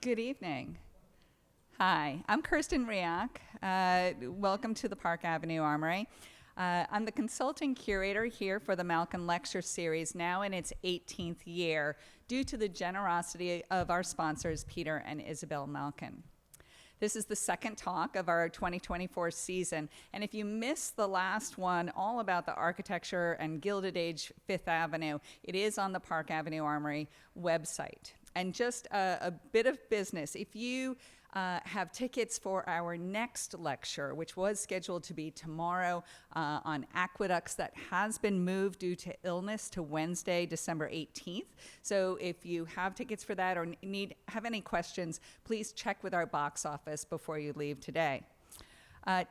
Good evening. Hi, I'm Kirsten Riak. Welcome to the Park Avenue Armory. I'm the consulting curator here for the Malkin Lecture Series, now in its 18th year, due to the generosity of our sponsors, Peter and Isabel Malkin. This is the second talk of our 2024 season, and if you missed the last one, all about the architecture and Gilded Age Fifth Avenue, it is on the Park Avenue Armory website. And just a bit of business, if you have tickets for our next lecture, which was scheduled to be tomorrow on aqueducts, that has been moved due to illness to Wednesday, December 18th. So if you have tickets for that or have any questions, please check with our box office before you leave today.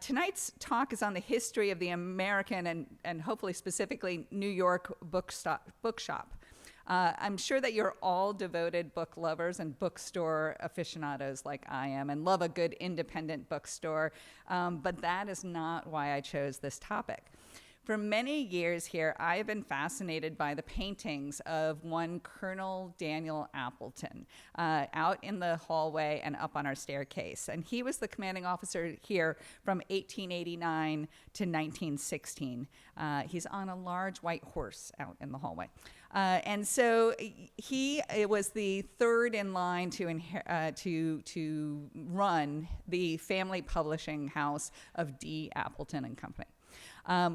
Tonight's talk is on the history of the American and hopefully specifically New York bookshop. I'm sure that you're all devoted book lovers and bookstore aficionados like I am and love a good independent bookstore, but that is not why I chose this topic. For many years here, I have been fascinated by the paintings of one Colonel Daniel Appleton out in the hallway and up on our staircase. And he was the commanding officer here from 1889 to 1916. He's on a large white horse out in the hallway. And so it was the third in line to run the family publishing house of D. Appleton and Company.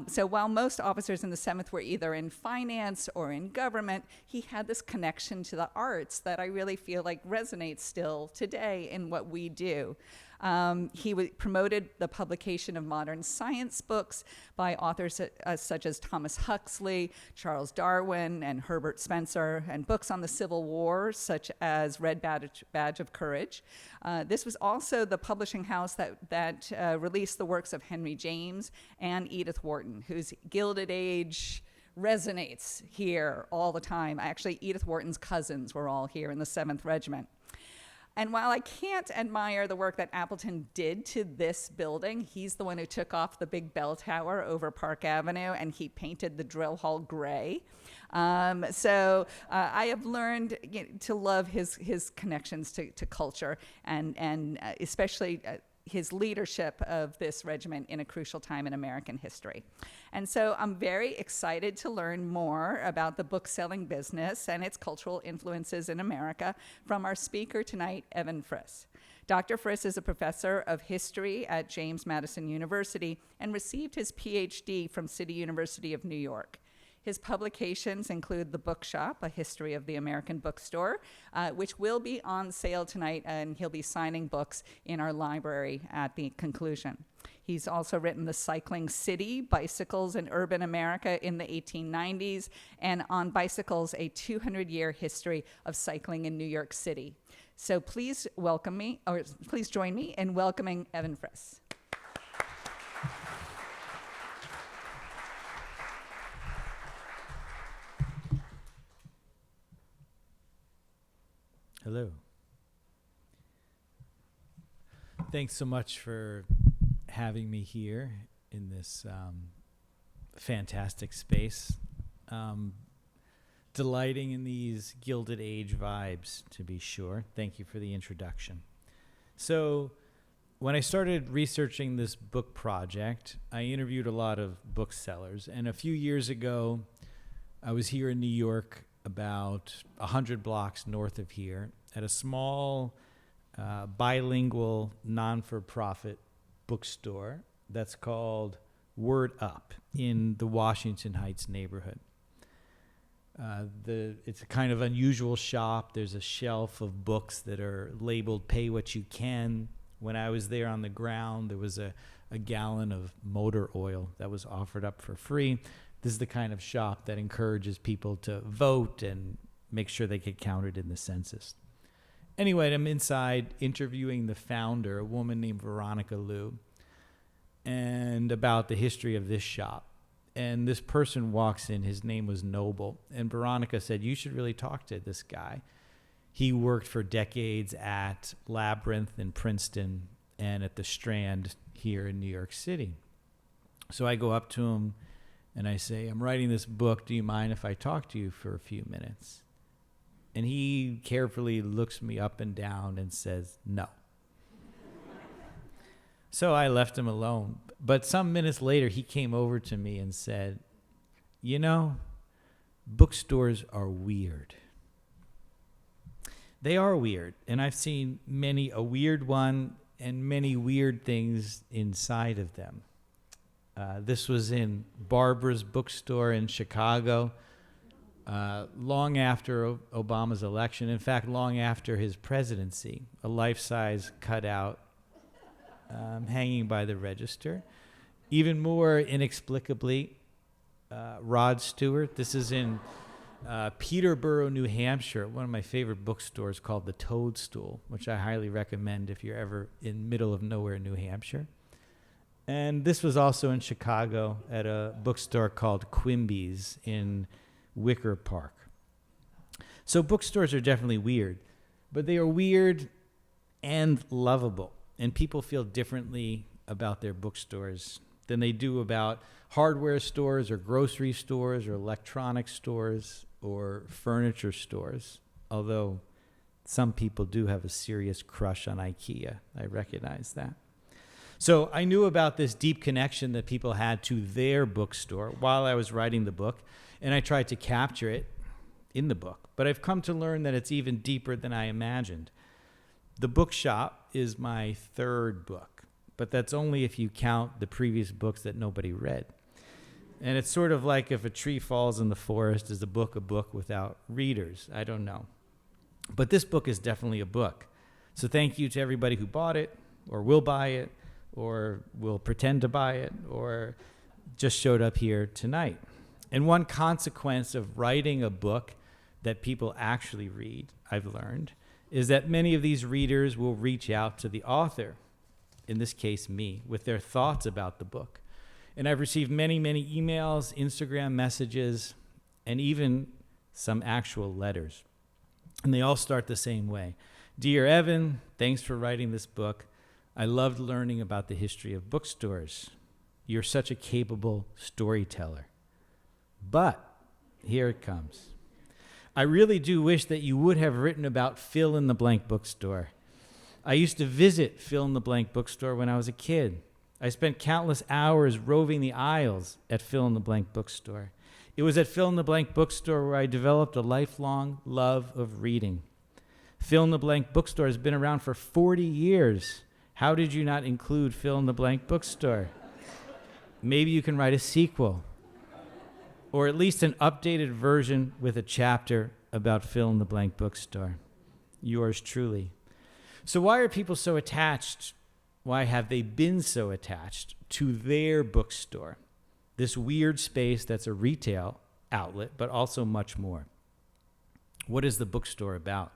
So while most officers in the 7th were either in finance or in government, he had this connection to the arts that I really feel like resonates still today in what we do. He promoted the publication of modern science books by authors such as Thomas Huxley, Charles Darwin, and Herbert Spencer, and books on the Civil War, such as Red Badge of Courage. This was also the publishing house that released the works of Henry James and Edith Wharton, whose Gilded Age resonates here all the time. Actually, Edith Wharton's cousins were all here in the 7th Regiment. And while I can't admire the work that Appleton did to this building, he's the one who took off the big bell tower over Park Avenue, and he painted the drill hall gray. So I have learned to love his connections to culture and especially his leadership of this regiment in a crucial time in American history. And so I'm very excited to learn more about the bookselling business and its cultural influences in America from our speaker tonight, Evan Friss. Dr. Friss is a professor of history at James Madison University and received his PhD from City University of New York. His publications include The Bookshop, A History of the American Bookstore, which will be on sale tonight, and he'll be signing books in our library at the conclusion. He's also written The Cycling City, Bicycles in Urban America in the 1890s, and On Bicycles, a 200-year history of cycling in New York City. So please join me in welcoming Evan Friss. Hello. Thanks so much for having me here in this fantastic space. Delighting in these Gilded Age vibes, to be sure. Thank you for the introduction. So when I started researching this book project, I interviewed a lot of booksellers. And a few years ago, I was here in New York, about 100 blocks north of here, at a small bilingual non-for-profit bookstore that's called Word Up in the Washington Heights neighborhood. It's a kind of unusual shop. There's a shelf of books that are labeled "Pay What You Can." When I was there on the ground, there was a gallon of motor oil that was offered up for free. This is the kind of shop that encourages people to vote and make sure they get counted in the census. Anyway, I'm inside interviewing the founder, a woman named Veronica Liu, and about the history of this shop. And this person walks in. His name was Noble. And Veronica said, "You should really talk to this guy. He worked for decades at Labyrinth in Princeton and at the Strand here in New York City." So I go up to him and I say, "I'm writing this book. Do you mind if I talk to you for a few minutes?" And he carefully looks me up and down and says, no. So I left him alone. But some minutes later, he came over to me and said, you know, bookstores are weird. They are weird. And I've seen many a weird one and many weird things inside of them. This was in Barbara's bookstore in Chicago, long after Obama's election. In fact, long after his presidency, a life-size cutout hanging by the register. Even more inexplicably, Rod Stewart. This is in Peterborough, New Hampshire, one of my favorite bookstores called the Toadstool, which I highly recommend if you're ever in middle of nowhere, New Hampshire. And this was also in Chicago at a bookstore called Quimby's in Wicker Park. So bookstores are definitely weird, but they are weird and lovable. And people feel differently about their bookstores than they do about hardware stores or grocery stores or electronic stores or furniture stores, although some people do have a serious crush on IKEA. I recognize that. So I knew about this deep connection that people had to their bookstore while I was writing the book, and I tried to capture it in the book. But I've come to learn that it's even deeper than I imagined. The Bookshop is my third book, but that's only if you count the previous books that nobody read. And it's sort of like if a tree falls in the forest, is a book without readers? I don't know. But this book is definitely a book. So thank you to everybody who bought it, or will buy it, or will pretend to buy it, or just showed up here tonight. And one consequence of writing a book that people actually read, I've learned, is that many of these readers will reach out to the author, in this case me, with their thoughts about the book. And I've received many, many emails, Instagram messages, and even some actual letters. And they all start the same way. Dear Evan, thanks for writing this book. I loved learning about the history of bookstores. You're such a capable storyteller. But here it comes. I really do wish that you would have written about Fill in the Blank Bookstore. I used to visit Fill in the Blank Bookstore when I was a kid. I spent countless hours roving the aisles at Fill in the Blank Bookstore. It was at Fill in the Blank Bookstore where I developed a lifelong love of reading. Fill in the Blank Bookstore has been around for 40 years. How did you not include Fill in the Blank Bookstore? Maybe you can write a sequel, or at least an updated version with a chapter about Fill in the Blank Bookstore. Yours truly. So why are people so attached? Why have they been so attached to their bookstore? This weird space that's a retail outlet, but also much more. What is the bookstore about?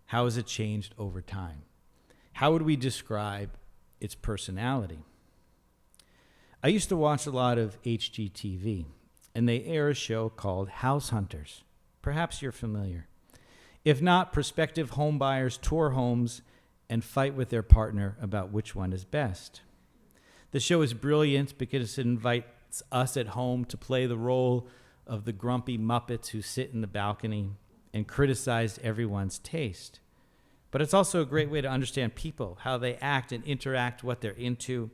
How has it changed over time? How would we describe its personality? I used to watch a lot of HGTV, and they air a show called House Hunters. Perhaps you're familiar. If not, prospective homebuyers tour homes and fight with their partner about which one is best. The show is brilliant because it invites us at home to play the role of the grumpy Muppets who sit in the balcony and criticize everyone's taste. But it's also a great way to understand people, how they act and interact, what they're into,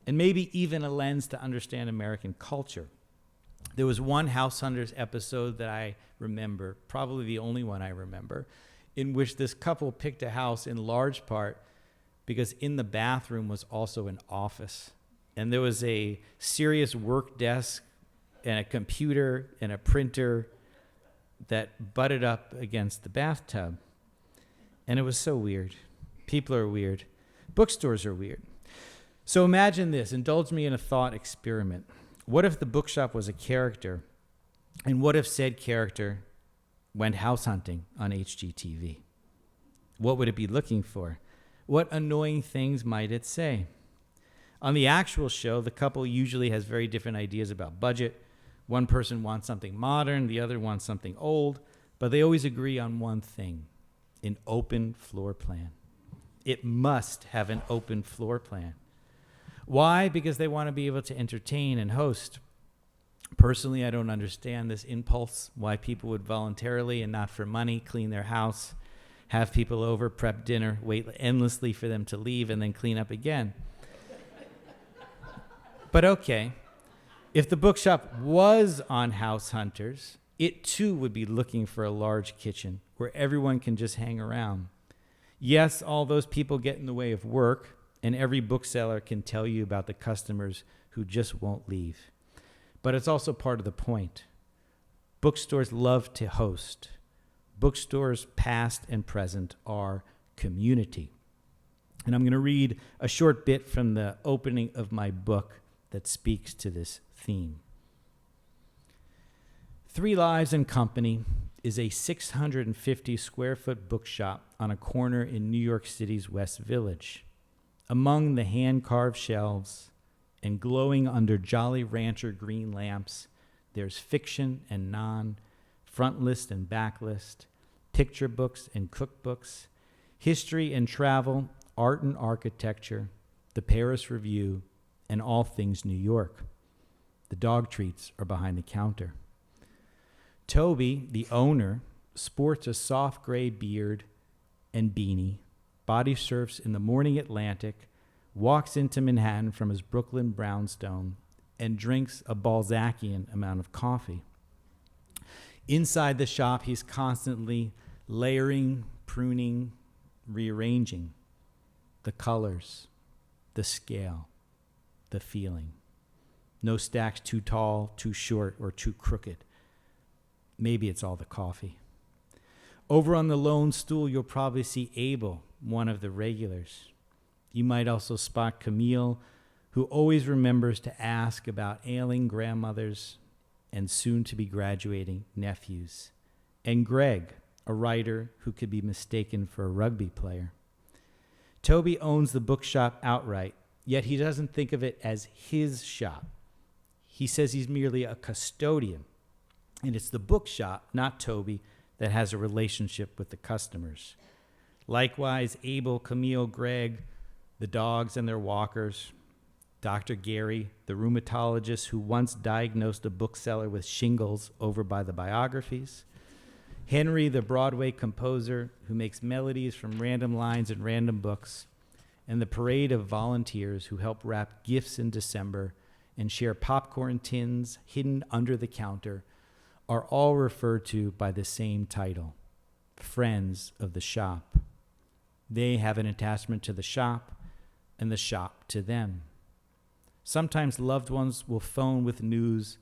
and maybe even a lens to understand American culture. There was one House Hunters episode that I remember, probably the only one I remember, in which this couple picked a house in large part because in the bathroom was also an office. And there was a serious work desk and a computer and a printer that butted up against the bathtub. And it was so weird. People are weird. Bookstores are weird. So imagine this. Indulge me in a thought experiment. What if the bookshop was a character? And what if said character went house hunting on HGTV? What would it be looking for? What annoying things might it say? On the actual show, the couple usually has very different ideas about budget. One person wants something modern, the other wants something old, but they always agree on one thing: an open floor plan. It must have an open floor plan. Why? Because they want to be able to entertain and host. Personally, I don't understand this impulse, why people would voluntarily and not for money clean their house, have people over, prep dinner, wait endlessly for them to leave, and then clean up again. But okay, if the bookshop was on House Hunters, it too would be looking for a large kitchen where everyone can just hang around. Yes, all those people get in the way of work, and every bookseller can tell you about the customers who just won't leave. But it's also part of the point. Bookstores love to host. Bookstores, past and present, are community. And I'm going to read a short bit from the opening of my book that speaks to this theme. 3 Lives and Company is a 650 square foot bookshop on a corner in New York City's West Village. Among the hand-carved shelves and glowing under Jolly Rancher green lamps, there's fiction and non, front list and back list, picture books and cookbooks, history and travel, art and architecture, the Paris Review, and all things New York. The dog treats are behind the counter. Toby, the owner, sports a soft gray beard and beanie, body surfs in the morning Atlantic, walks into Manhattan from his Brooklyn brownstone, and drinks a Balzacian amount of coffee. Inside the shop, he's constantly layering, pruning, rearranging the colors, the scale, the feeling. No stacks too tall, too short, or too crooked. Maybe it's all the coffee. Over on the lone stool, you'll probably see Abel, one of the regulars. You might also spot Camille, who always remembers to ask about ailing grandmothers and soon-to-be graduating nephews. And Greg, a writer who could be mistaken for a rugby player. Toby owns the bookshop outright, yet he doesn't think of it as his shop. He says he's merely a custodian, and it's the bookshop, not Toby, that has a relationship with the customers. Likewise, Abel, Camille, Greg, the dogs and their walkers, Dr. Gary, the rheumatologist who once diagnosed a bookseller with shingles over by the biographies, Henry, the Broadway composer who makes melodies from random lines and random books, and the parade of volunteers who help wrap gifts in December and share popcorn tins hidden under the counter are all referred to by the same title, Friends of the Shop. They have an attachment to the shop and the shop to them. Sometimes loved ones will phone with news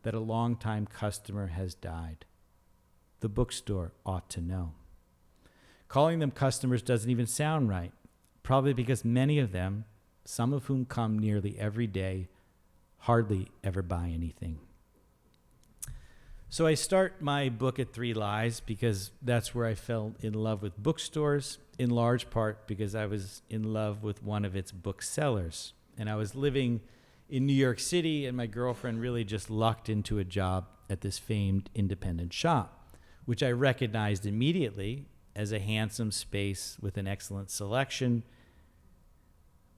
that a longtime customer has died. The bookstore ought to know. Calling them customers doesn't even sound right, probably because many of them, some of whom come nearly every day, hardly ever buy anything. So I start my book at 3 Lies because that's where I fell in love with bookstores, in large part because I was in love with one of its booksellers. And I was living in New York City, and my girlfriend really just lucked into a job at this famed independent shop, which I recognized immediately as a handsome space with an excellent selection.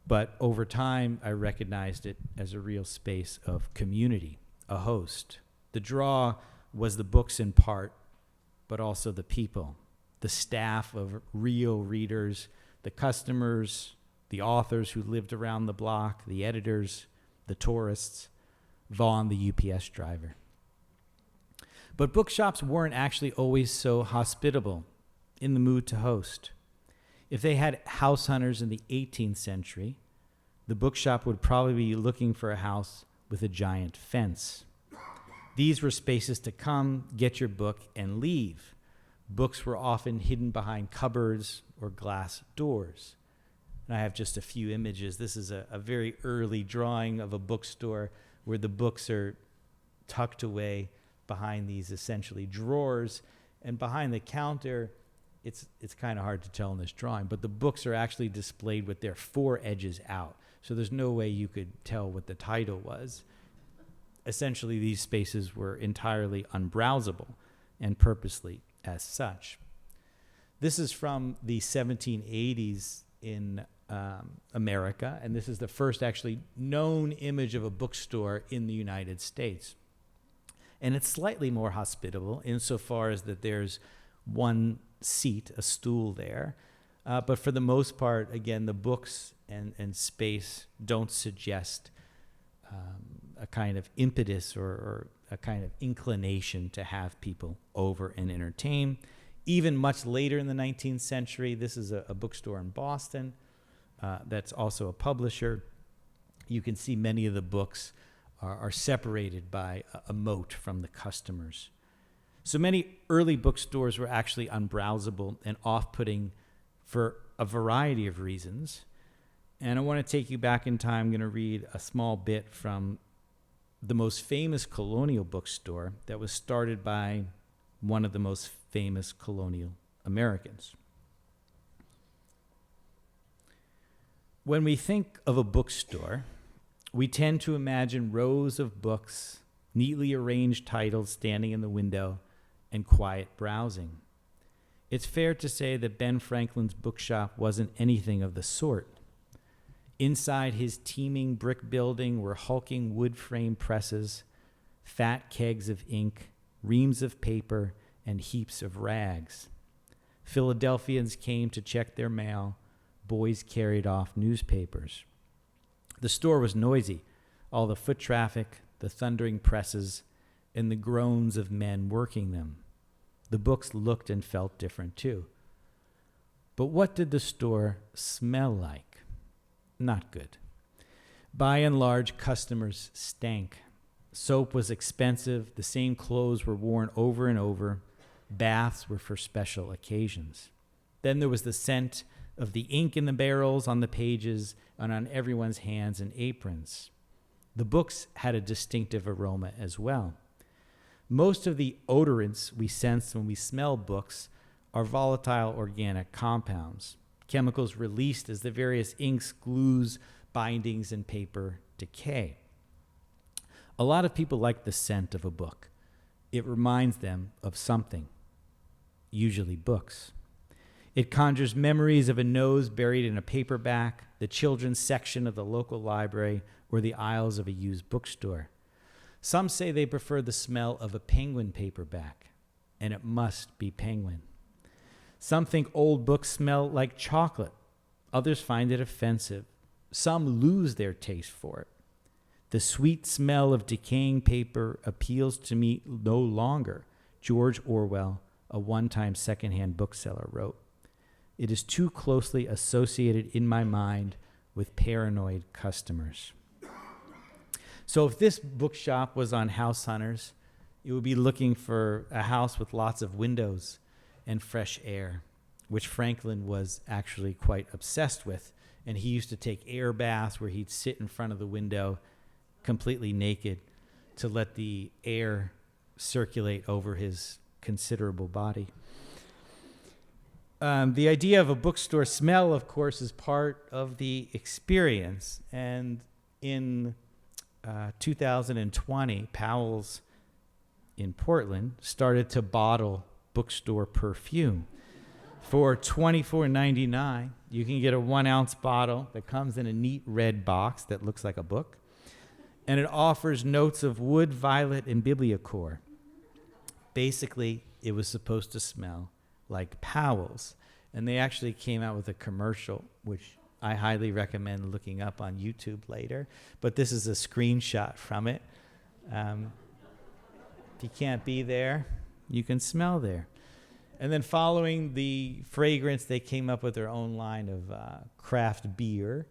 But over time, I recognized it as a real space of community, a host. The draw was the books in part, but also the people, the staff of real readers, the customers, the authors who lived around the block, the editors, the tourists, Vaughn, the UPS driver. But bookshops weren't actually always so hospitable, in the mood to host. If they had house hunters in the 18th century, the bookshop would probably be looking for a house with a giant fence. These were spaces to come, get your book, and leave. Books were often hidden behind cupboards or glass doors. And I have just a few images. This is a very early drawing of a bookstore where the books are tucked away behind these essentially drawers. And behind the counter, it's kind of hard to tell in this drawing, but the books are actually displayed with their 4 edges out. So there's no way you could tell what the title was. Essentially, these spaces were entirely unbrowsable and purposely as such. This is from the 1780s in America, and this is the first actually known image of a bookstore in the United States. and it's slightly more hospitable insofar as that there's one seat, a stool there. But for the most part, again, the books and space don't suggest a kind of impetus or a kind of inclination to have people over and entertain. Even much later in the 19th century, this is a bookstore in Boston that's also a publisher. You can see many of the books are separated by a moat from the customers. So many early bookstores were actually unbrowsable and off-putting for a variety of reasons. And I want to take you back in time. I'm going to read a small bit from the most famous colonial bookstore that was started by one of the most famous colonial Americans. When we think of a bookstore, we tend to imagine rows of books, neatly arranged titles standing in the window, and quiet browsing. It's fair to say that Ben Franklin's bookshop wasn't anything of the sort. Inside his teeming brick building were hulking wood frame presses, fat kegs of ink, reams of paper, and heaps of rags. Philadelphians came to check their mail. Boys carried off newspapers. The store was noisy, all the foot traffic, the thundering presses, and the groans of men working them. The books looked and felt different too. But what did the store smell like? Not good. By and large, customers stank. Soap was expensive. The same clothes were worn over and over. Baths were for special occasions. Then there was the scent of the ink in the barrels, on the pages, and on everyone's hands and aprons. The books had a distinctive aroma as well. Most of the odorants we sense when we smell books are volatile organic compounds, chemicals released as the various inks, glues, bindings, and paper decay. A lot of people like the scent of a book. It reminds them of something, usually books. It conjures memories of a nose buried in a paperback, the children's section of the local library, or the aisles of a used bookstore. Some say they prefer the smell of a Penguin paperback, and it must be Penguin. Some think old books smell like chocolate. Others find it offensive. Some lose their taste for it. The sweet smell of decaying paper appeals to me no longer, George Orwell, a one-time secondhand bookseller, wrote. It is too closely associated in my mind with paranoid customers. So if this bookshop was on House Hunters, it would be looking for a house with lots of windows and fresh air, which Franklin was actually quite obsessed with. And he used to take air baths where he'd sit in front of the window completely naked to let the air circulate over his considerable body. The idea of a bookstore smell, of course, is part of the experience. And in 2020, Powell's in Portland started to bottle bookstore perfume. For $24.99, you can get a 1-ounce bottle that comes in a neat red box that looks like a book. And it offers notes of wood, violet, and bibliocore. Basically, it was supposed to smell like Powell's. And they actually came out with a commercial, which I highly recommend looking up on YouTube later. But this is a screenshot from it. If you can't be there, you can smell there. And then following the fragrance, they came up with their own line of craft beer,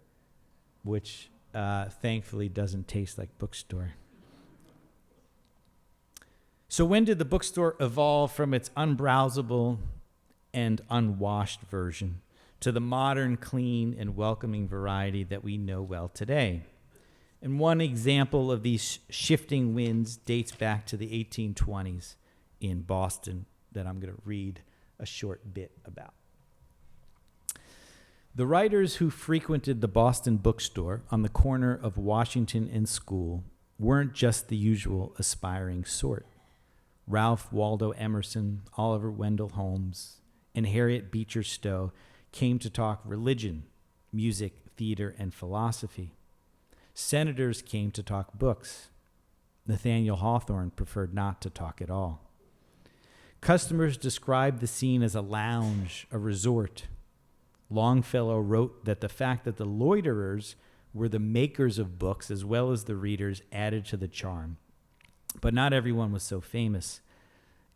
which thankfully doesn't taste like bookstore. So when did the bookstore evolve from its unbrowsable and unwashed version to the modern, clean, and welcoming variety that we know well today? And one example of these shifting winds dates back to the 1820s in Boston that I'm going to read a short bit about. The writers who frequented the Boston bookstore on the corner of Washington and School weren't just the usual aspiring sort. Ralph Waldo Emerson, Oliver Wendell Holmes, and Harriet Beecher Stowe came to talk religion, music, theater, and philosophy. Senators came to talk books. Nathaniel Hawthorne preferred not to talk at all. Customers described the scene as a lounge, a resort. Longfellow wrote that the fact that the loiterers were the makers of books as well as the readers added to the charm. But not everyone was so famous.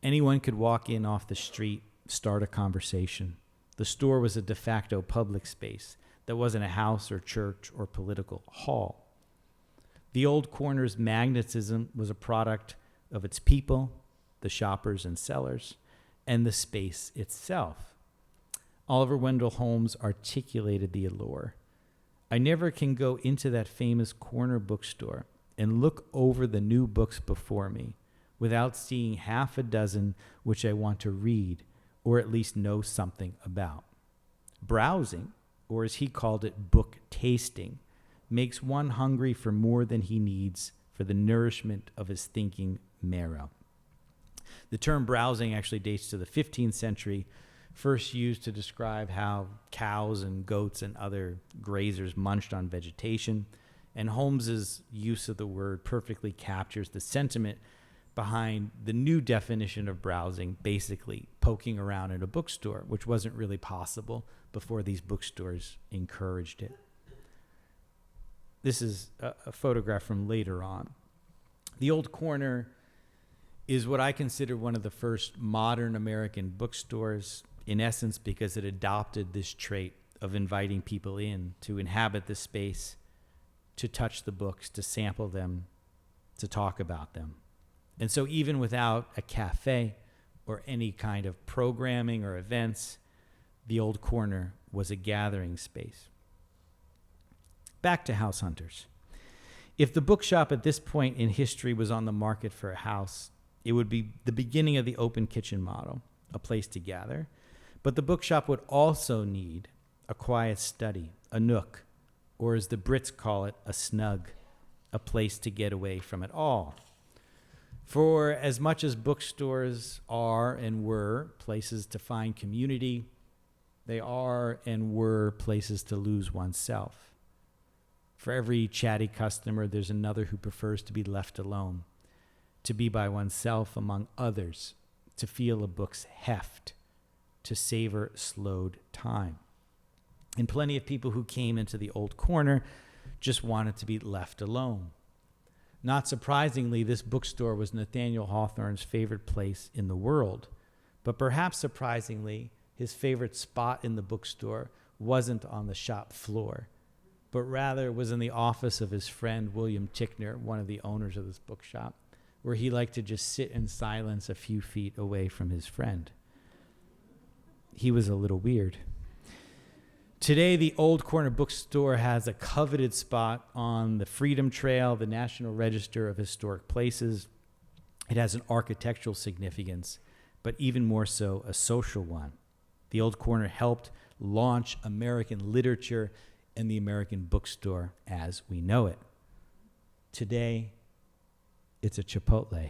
Anyone could walk in off the street, start a conversation. The store was a de facto public space that wasn't a house or church or political hall. The Old Corner's magnetism was a product of its people, the shoppers and sellers, and the space itself. Oliver Wendell Holmes articulated the allure. I never can go into that famous corner bookstore and look over the new books before me without seeing half a dozen which I want to read or at least know something about. Browsing, or as he called it, book tasting, makes one hungry for more than he needs for the nourishment of his thinking marrow. The term browsing actually dates to the 15th century, first used to describe how cows and goats and other grazers munched on vegetation, and Holmes's use of the word perfectly captures the sentiment behind the new definition of browsing, basically poking around in a bookstore, which wasn't really possible before these bookstores encouraged it. This is a photograph from later on. The Old Corner is what I consider one of the first modern American bookstores, in essence because it adopted this trait of inviting people in to inhabit the space, to touch the books, to sample them, to talk about them. And so even without a cafe or any kind of programming or events, the Old Corner was a gathering space. Back to house hunters. If the bookshop at this point in history was on the market for a house, it would be the beginning of the open kitchen model, a place to gather. But the bookshop would also need a quiet study, a nook, or as the Brits call it, a snug, a place to get away from it all. For as much as bookstores are and were places to find community, they are and were places to lose oneself. For every chatty customer, there's another who prefers to be left alone, to be by oneself among others, to feel a book's heft, to savor slowed time. And plenty of people who came into the Old Corner just wanted to be left alone. Not surprisingly, this bookstore was Nathaniel Hawthorne's favorite place in the world. But perhaps surprisingly, his favorite spot in the bookstore wasn't on the shop floor, but rather was in the office of his friend William Tickner, one of the owners of this bookshop, where he liked to just sit in silence a few feet away from his friend. He was a little weird. Today, the Old Corner Bookstore has a coveted spot on the Freedom Trail, the National Register of Historic Places. It has an architectural significance, but even more so, a social one. The Old Corner helped launch American literature and the American bookstore as we know it. Today, it's a Chipotle.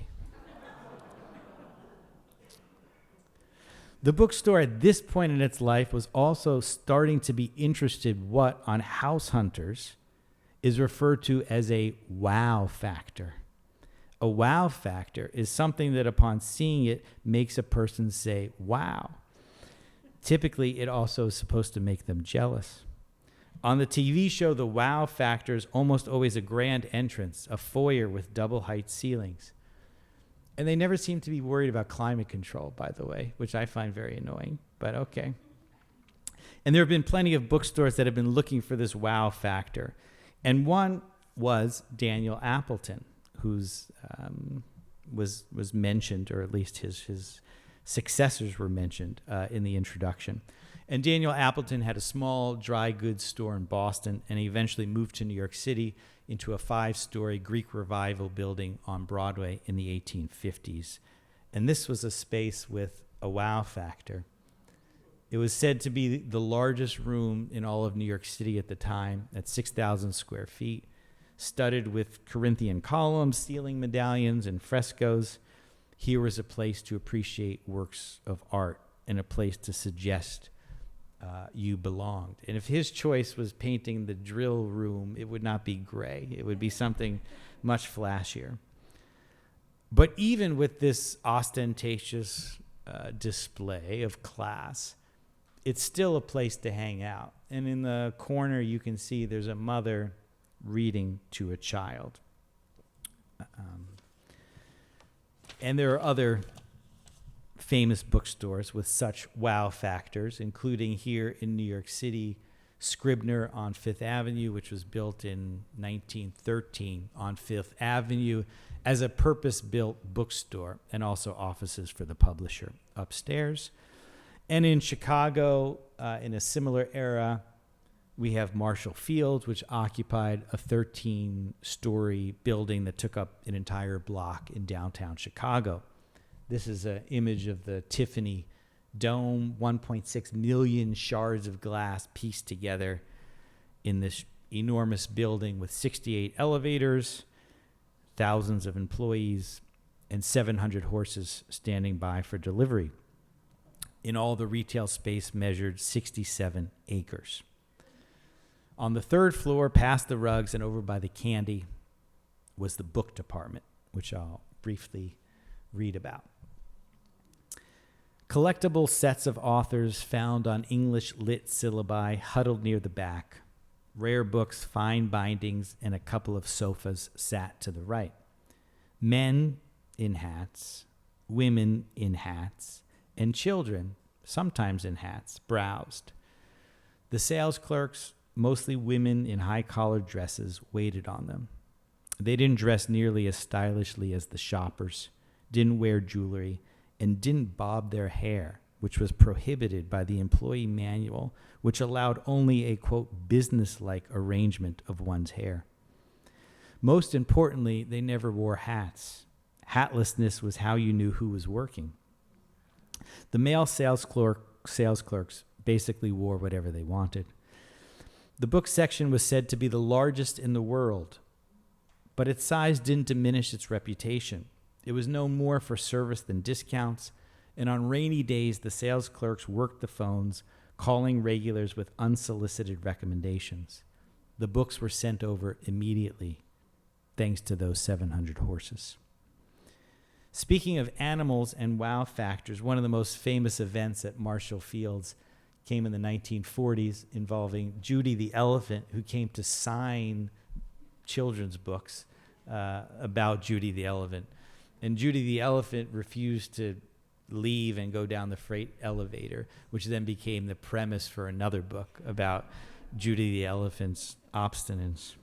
The bookstore at this point in its life was also starting to be interested what on house hunters is referred to as a wow factor. A wow factor is something that upon seeing it makes a person say, wow. Typically, it also is supposed to make them jealous. On the TV show, the wow factor is almost always a grand entrance, a foyer with double height ceilings. And they never seem to be worried about climate control, by the way, which I find very annoying, but okay. And there have been plenty of bookstores that have been looking for this wow factor. And one was Daniel Appleton, who's was mentioned, or at least his successors were mentioned in the introduction. And Daniel Appleton had a small dry goods store in Boston, and he eventually moved to New York City into a 5-story Greek Revival building on Broadway in the 1850s. And this was a space with a wow factor. It was said to be the largest room in all of New York City at the time, at 6,000 square feet, studded with Corinthian columns, ceiling medallions, and frescoes. Here was a place to appreciate works of art and a place to suggest you belonged. And if his choice was painting the drill room, it would not be gray. It would be something much flashier. But even with this ostentatious display of class, it's still a place to hang out. And in the corner, you can see there's a mother reading to a child. And there are other famous bookstores with such wow factors, including here in New York City, Scribner on Fifth Avenue, which was built in 1913 on Fifth Avenue as a purpose-built bookstore, and also offices for the publisher upstairs. And in Chicago, in a similar era, we have Marshall Fields, which occupied a 13-story building that took up an entire block in downtown Chicago. This is an image of the Tiffany Dome, 1.6 million shards of glass pieced together in this enormous building with 68 elevators, thousands of employees, and 700 horses standing by for delivery. In all, the retail space measured 67 acres. On the third floor, past the rugs and over by the candy, was the book department, which I'll briefly read about. Collectible sets of authors found on English lit syllabi huddled near the back. Rare books, fine bindings, and a couple of sofas sat to the right. Men in hats, women in hats, and children, sometimes in hats, browsed. The sales clerks, mostly women in high-collared dresses, waited on them. They didn't dress nearly as stylishly as the shoppers, didn't wear jewelry, and didn't bob their hair, which was prohibited by the employee manual, which allowed only a, quote, business-like arrangement of one's hair. Most importantly, they never wore hats. Hatlessness was how you knew who was working. The male sales clerks basically wore whatever they wanted. The book section was said to be the largest in the world, but its size didn't diminish its reputation. It was no more for service than discounts, and on rainy days, the sales clerks worked the phones, calling regulars with unsolicited recommendations. The books were sent over immediately, thanks to those 700 horses. Speaking of animals and wow factors, one of the most famous events at Marshall Fields came in the 1940s involving Judy the elephant, who came to sign children's books about Judy the elephant. And Judy the elephant refused to leave and go down the freight elevator, which then became the premise for another book about Judy the elephant's obstinance.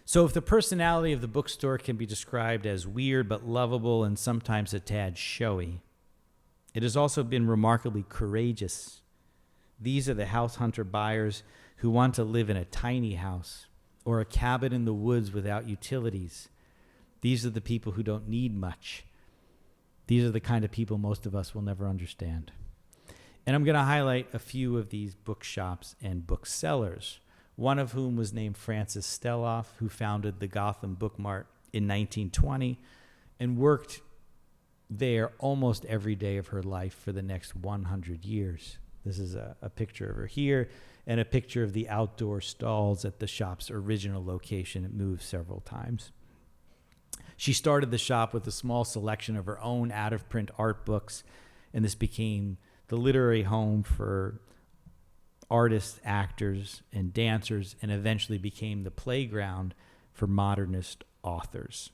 So if the personality of the bookstore can be described as weird but lovable and sometimes a tad showy, it has also been remarkably courageous. These are the house hunter buyers who want to live in a tiny house or a cabin in the woods without utilities. These are the people who don't need much. These are the kind of people most of us will never understand. And I'm going to highlight a few of these bookshops and booksellers, one of whom was named Frances Steloff, who founded the Gotham Book Mart in 1920 and worked there almost every day of her life for the next 100 years. This is a picture of her here and a picture of the outdoor stalls at the shop's original location. It moved several times. She started the shop with a small selection of her own out-of-print art books, and this became the literary home for artists, actors, and dancers, and eventually became the playground for modernist authors.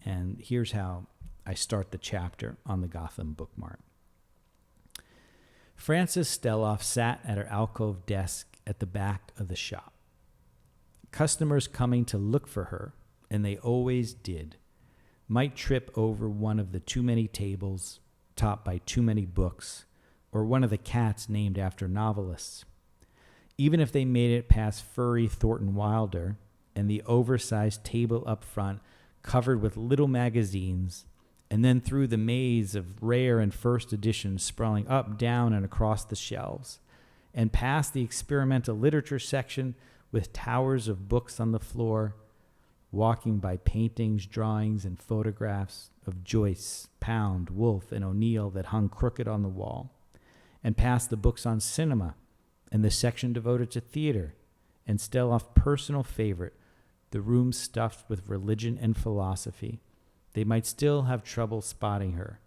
And here's how I start the chapter on the Gotham Book Mart. Frances Steloff sat at her alcove desk at the back of the shop. Customers coming to look for her, and they always did, might trip over one of the too many tables topped by too many books, or one of the cats named after novelists. Even if they made it past furry Thornton Wilder and the oversized table up front covered with little magazines, and then through the maze of rare and first editions sprawling up, down, and across the shelves, and past the experimental literature section with towers of books on the floor, walking by paintings, drawings, and photographs of Joyce, Pound, Woolf, and O'Neill that hung crooked on the wall, and past the books on cinema and the section devoted to theater, and Steloff's personal favorite, the room stuffed with religion and philosophy, they might still have trouble spotting her,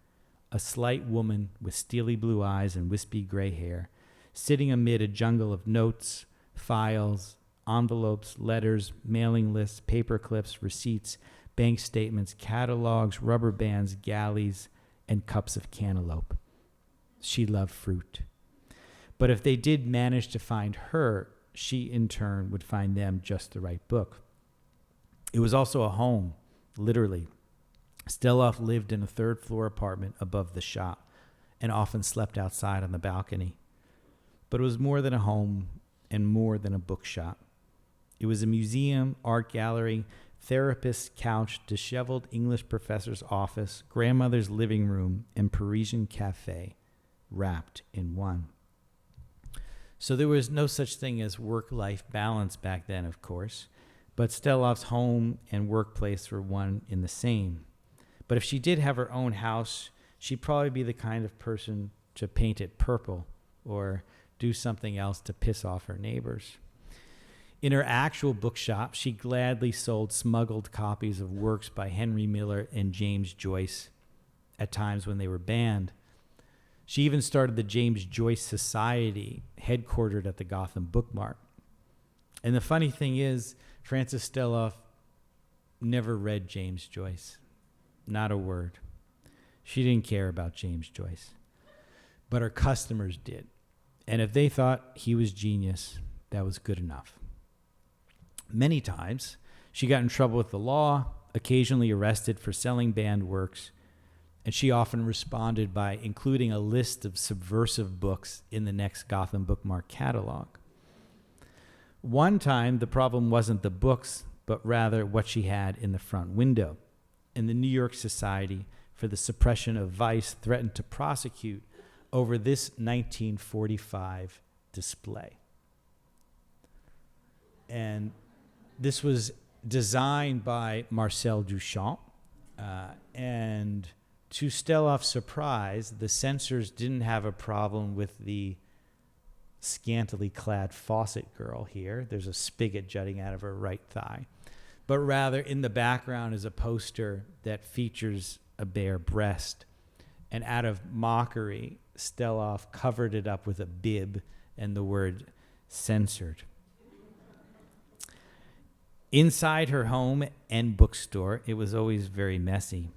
a slight woman with steely blue eyes and wispy gray hair, sitting amid a jungle of notes, files, envelopes, letters, mailing lists, paper clips, receipts, bank statements, catalogs, rubber bands, galleys, and cups of cantaloupe. She loved fruit. But if they did manage to find her, she in turn would find them just the right book. It was also a home, literally. Steloff lived in a third-floor apartment above the shop and often slept outside on the balcony. But it was more than a home and more than a bookshop. It was a museum, art gallery, therapist's couch, disheveled English professor's office, grandmother's living room, and Parisian cafe, wrapped in one. So there was no such thing as work-life balance back then, of course, but Steloff's home and workplace were one in the same. But if she did have her own house, she'd probably be the kind of person to paint it purple or do something else to piss off her neighbors. In her actual bookshop, she gladly sold smuggled copies of works by Henry Miller and James Joyce, at times when they were banned. She even started the James Joyce Society, headquartered at the Gotham Book Mart. And the funny thing is, Frances Steloff never read James Joyce. Not a word. She didn't care about James Joyce. But her customers did. And if they thought he was genius, that was good enough. Many times, she got in trouble with the law, occasionally arrested for selling banned works, and she often responded by including a list of subversive books in the next Gotham Book Mart catalog. One time, the problem wasn't the books, but rather what she had in the front window. And the New York Society for the Suppression of Vice threatened to prosecute over this 1945 display. And this was designed by Marcel Duchamp, and to Steloff's surprise, the censors didn't have a problem with the scantily clad faucet girl here. There's a spigot jutting out of her right thigh. But rather, in the background is a poster that features a bare breast. And out of mockery, Steloff covered it up with a bib and the word censored. Inside her home and bookstore, it was always very messy.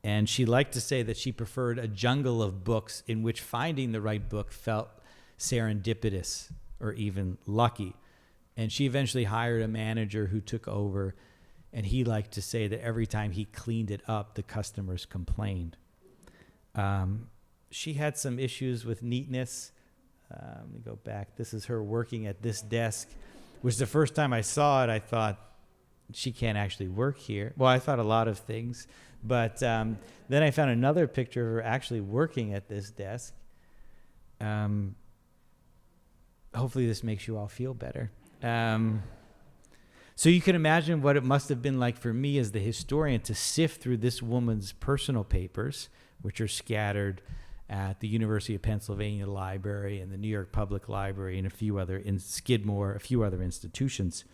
And she liked to say that she preferred a jungle of books in which finding the right book felt serendipitous or even lucky. And she eventually hired a manager who took over, and he liked to say that every time he cleaned it up, the customers complained. She had some issues with neatness. Let me go back. This is her working at this desk, which the first time I saw it, I thought, she can't actually work here. Well, I thought a lot of things. But then I found another picture of her actually working at this desk. Hopefully this makes you all feel better. So you can imagine what it must have been like for me as the historian to sift through this woman's personal papers, which are scattered at the University of Pennsylvania Library and the New York Public Library and a few other in Skidmore, a few other institutions.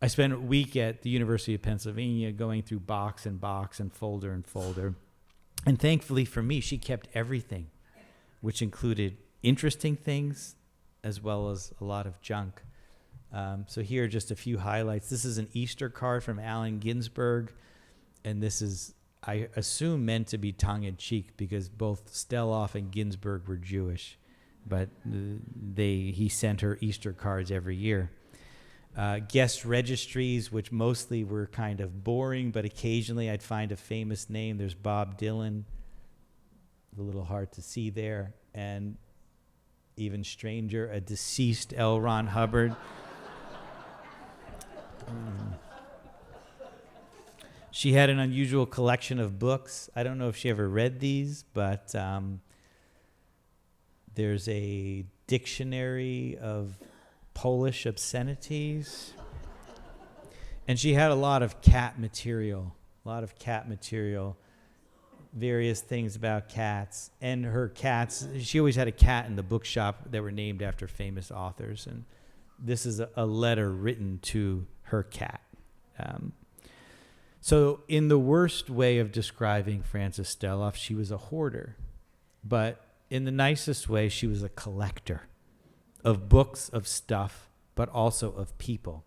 I spent a week at the University of Pennsylvania going through box and box and folder and folder. And thankfully for me, she kept everything, which included interesting things as well as a lot of junk. So here are just a few highlights. This is an Easter card from Allen Ginsberg. And this is, I assume, meant to be tongue-in-cheek because both Steloff and Ginsberg were Jewish. But he sent her Easter cards every year. Guest registries, which mostly were kind of boring, but occasionally I'd find a famous name. There's Bob Dylan, a little hard to see there, and even stranger, a deceased L. Ron Hubbard. She had an unusual collection of books. I don't know if she ever read these, but there's a dictionary of Polish obscenities. And she had a lot of cat material, various things about cats. And her cats, she always had a cat in the bookshop that were named after famous authors. And this is a letter written to her cat. So in the worst way of describing Frances Steloff, she was a hoarder. But in the nicest way, she was a collector of books, of stuff, but also of people.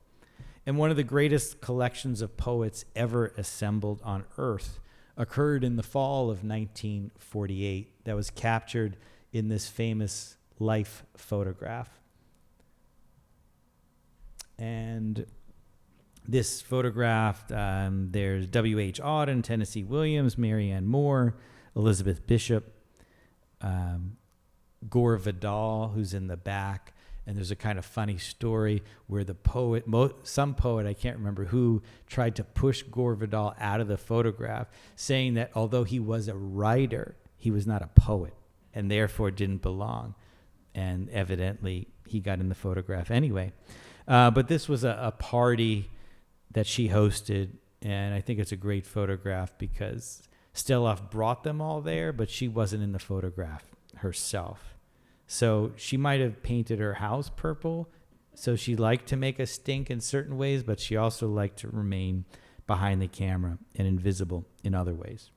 And one of the greatest collections of poets ever assembled on Earth occurred in the fall of 1948 that was captured in this famous Life photograph. And this photograph, there's W.H. Auden, Tennessee Williams, Marianne Moore, Elizabeth Bishop, Gore Vidal, who's in the back. And there's a kind of funny story where the poet, some poet, I can't remember who, tried to push Gore Vidal out of the photograph, saying that although he was a writer, he was not a poet and therefore didn't belong. And evidently, he got in the photograph anyway. But this was a party that she hosted, and I think it's a great photograph because Steloff brought them all there, but she wasn't in the photograph herself. So she might have painted her house purple, so she liked to make a stink in certain ways, but she also liked to remain behind the camera and invisible in other ways.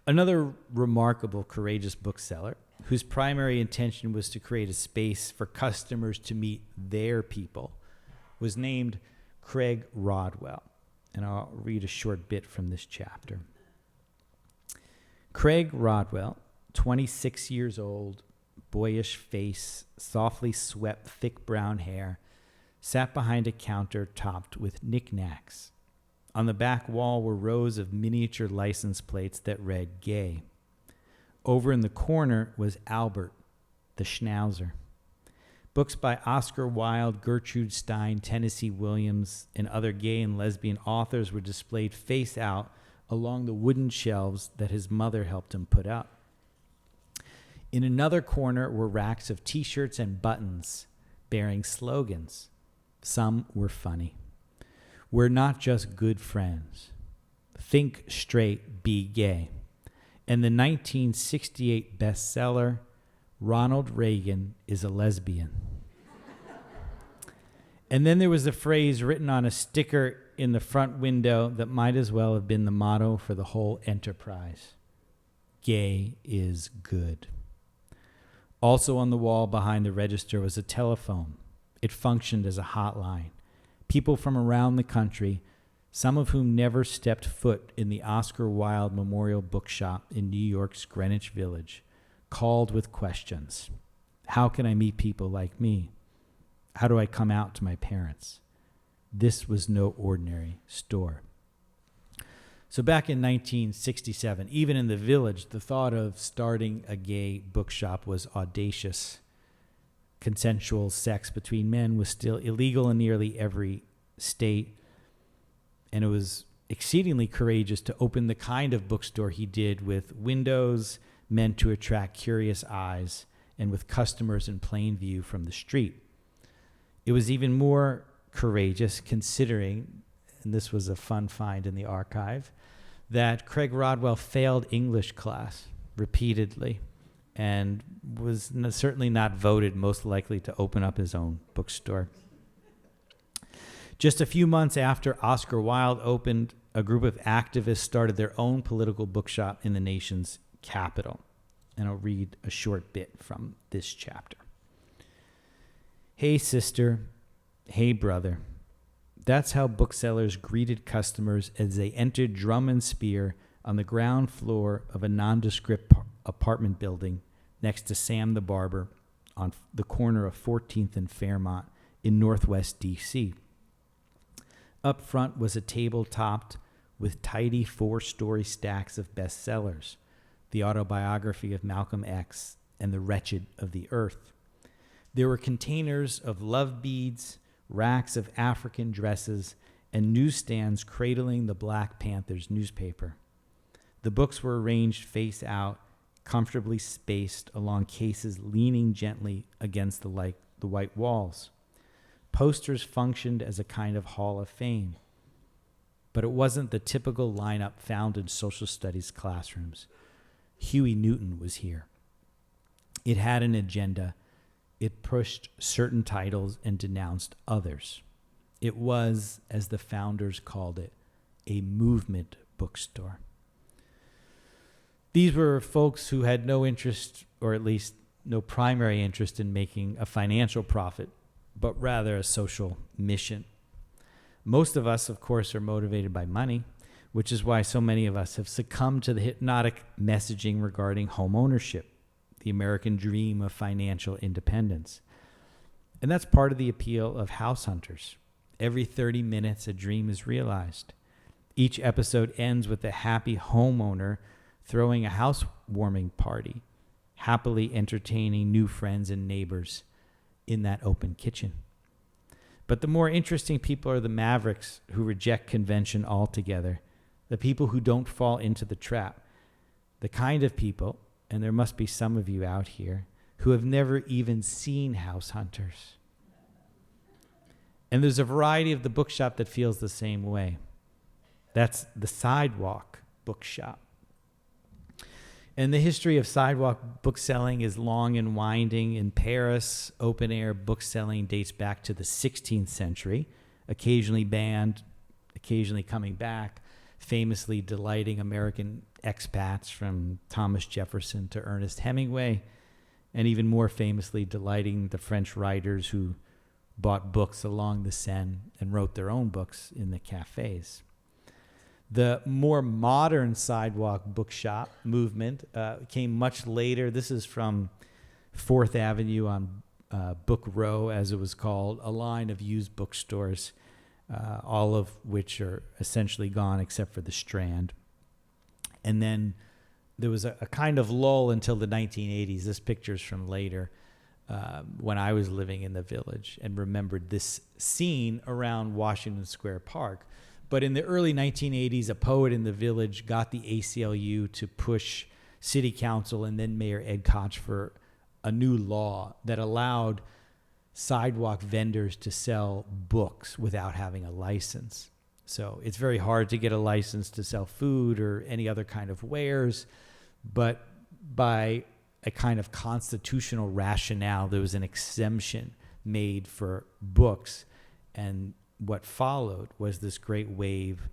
Another remarkable, courageous bookseller whose primary intention was to create a space for customers to meet their people was named Craig Rodwell. And I'll read a short bit from this chapter. Craig Rodwell, 26 years old, boyish face, softly swept thick brown hair, sat behind a counter topped with knickknacks. On the back wall were rows of miniature license plates that read gay. Over in the corner was Albert, the Schnauzer. Books by Oscar Wilde, Gertrude Stein, Tennessee Williams, and other gay and lesbian authors were displayed face out along the wooden shelves that his mother helped him put up. In another corner were racks of T-shirts and buttons bearing slogans. Some were funny. We're not just good friends. Think straight, be gay. And the 1968 bestseller, Ronald Reagan is a lesbian. And then there was the phrase written on a sticker in the front window that might as well have been the motto for the whole enterprise. Gay is good. Also on the wall behind the register was a telephone. It functioned as a hotline. People from around the country, some of whom never stepped foot in the Oscar Wilde Memorial Bookshop in New York's Greenwich Village, called with questions. How can I meet people like me? How do I come out to my parents? This was no ordinary store. So back in 1967, even in the village, the thought of starting a gay bookshop was audacious. Consensual sex between men was still illegal in nearly every state, and it was exceedingly courageous to open the kind of bookstore he did, with windows meant to attract curious eyes and with customers in plain view from the street. It was even more courageous considering, and this was a fun find in the archive, that Craig Rodwell failed English class repeatedly and was certainly not voted most likely to open up his own bookstore. Just a few months after Oscar Wilde opened, a group of activists started their own political bookshop in the nation's capital. And I'll read a short bit from this chapter. Hey, sister. Hey, brother. That's how booksellers greeted customers as they entered drum and spear on the ground floor of a nondescript apartment building next to Sam the Barber on the corner of 14th and Fairmont in Northwest D.C. Up front was a table topped with tidy 4-story stacks of bestsellers, the autobiography of Malcolm X and The Wretched of the Earth. There were containers of love beads, racks of African dresses, and newsstands cradling the Black Panther's newspaper. The books were arranged face out, comfortably spaced along cases leaning gently against the white walls. Posters functioned as a kind of hall of fame. But it wasn't the typical lineup found in social studies classrooms. Huey Newton was here. It had an agenda. It pushed certain titles and denounced others. It was, as the founders called it, a movement bookstore. These were folks who had no interest, or at least no primary interest, in making a financial profit, but rather a social mission. Most of us, of course, are motivated by money, which is why so many of us have succumbed to the hypnotic messaging regarding home ownership, the American dream of financial independence. And that's part of the appeal of House Hunters. Every 30 minutes, a dream is realized. Each episode ends with a happy homeowner throwing a housewarming party, happily entertaining new friends and neighbors in that open kitchen. But the more interesting people are the mavericks who reject convention altogether, the people who don't fall into the trap, the kind of people, and there must be some of you out here, who have never even seen House Hunters. And there's a variety of the bookshop that feels the same way. That's the Sidewalk Bookshop. And the history of sidewalk bookselling is long and winding. In Paris, open-air bookselling dates back to the 16th century, occasionally banned, occasionally coming back, famously delighting American expats from Thomas Jefferson to Ernest Hemingway, and even more famously delighting the French writers who bought books along the Seine and wrote their own books in the cafes. The more modern sidewalk bookshop movement came much later. This is from 4th Avenue on Book Row, as it was called, a line of used bookstores, all of which are essentially gone except for the Strand. And then there was a kind of lull until the 1980s. This picture's from later, when I was living in the Village and remembered this scene around Washington Square Park. But in the early 1980s, a poet in the Village got the ACLU to push City Council and then Mayor Ed Koch for a new law that allowed sidewalk vendors to sell books without having a license. So it's very hard to get a license to sell food or any other kind of wares, but by a kind of constitutional rationale, there was an exemption made for books, and what followed was this great wave